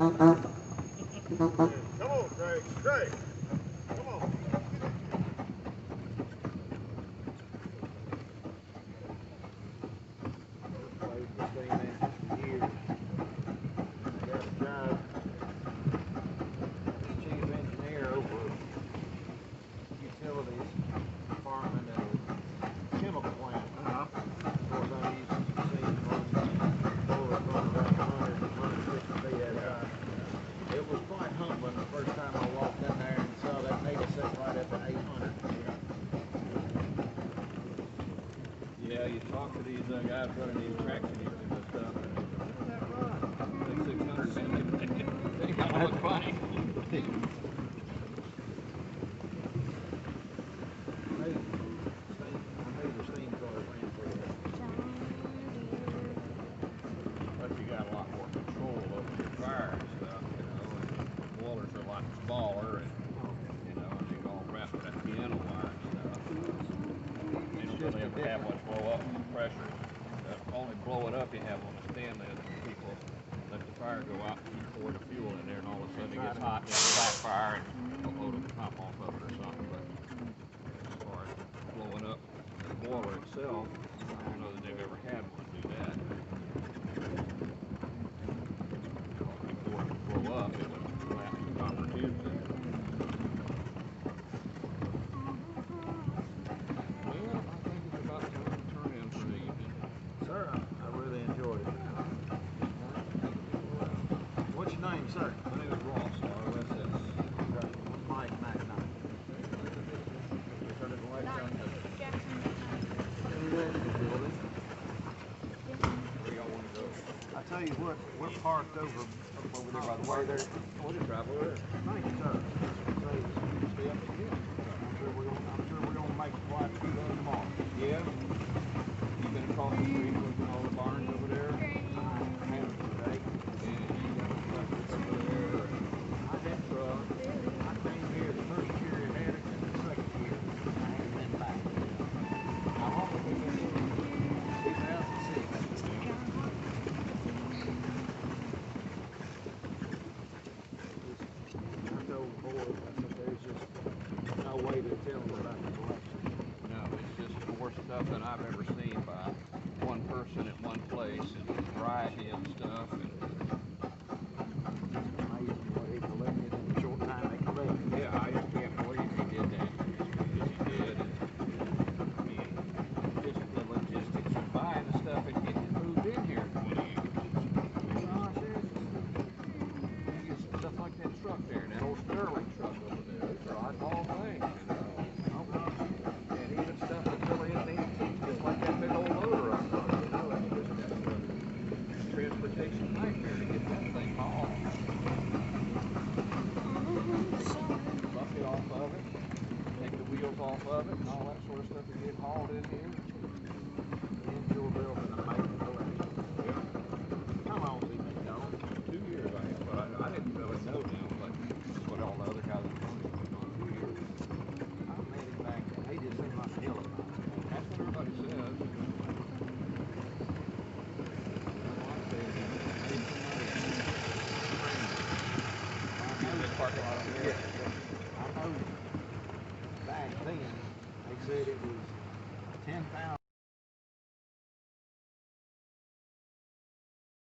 Come on, Craig. Craig, come on. Played the steam engine for years. Got a job as chief engineer over utilities department at a chemical plant. Of course, I'm used to seeing runs over around 100 to 150 feet at a time. It was quite humbling the first time I walked in there and saw that meter sitting right up at 800. Yeah, you talk to these guys running these traction units and stuff, and like 600, they kind of look funny. But you got a lot more control over your fire and stuff, you know, and the boilers are a lot smaller, and you know, and they all wrap that piano wire and stuff. They don't really ever have much blow up pressure. The only blow it up you have on the stand is people let the fire go out and you pour the fuel in there, and all of a sudden it gets hot and it's a backfire and they'll load the top off of it or something. But as far as blowing up the boiler itself, I don't know that they've ever had one do that. Before it would blow up, it would blast the copper tubes in. Well, I think it's about time to turn in for the evening. Sir, I really enjoyed it. What's your name, sir? My name is Ross, ROSS. Mike McKnight. We heard it the last time. Where y'all want to go? I tell you what, we're parked over there by the water there. We'll just drive over there. Thank you, sir. Stay up again. I'm sure we're gonna make quite a few of them tomorrow. Yeah. You've been across the street looking at all the barns over there. I haven't today. And you got a truck over there. I came here the first year it had it, and the second year I haven't been back. How long have we been here? 2006. I told the boys, I said, there's just no way to tell them about the collection. No, it's just more stuff than I've ever seen by one person at one place, and variety of stuff. And Amazing what he collected in the short time he collected. yeah, I just can't believe he did that as quick as he did. And I mean, just the logistics of buying the stuff and getting it moved in here in 20 years. Gosh, You get stuff like that truck there, that old Sterling truck over there, it's an oddball thing, you know. And even stuff that's really antique, just like that big old loader up front, you know, it's just a transportation nightmare to get that thing hauled. Bucket off of it, take the wheels off of it, and all that sort of stuff to get hauled in here. Inshore built an amazing collection. Yeah. How long has he been gone? 2 years, I guess, but I didn't really know him, but that's what all the other guys have told me, he's gone 2 years. I met him back then. He just seemed like a hell of a nice guy. That's what everybody says. Parking lot over here. I know back then they said it was 10,000.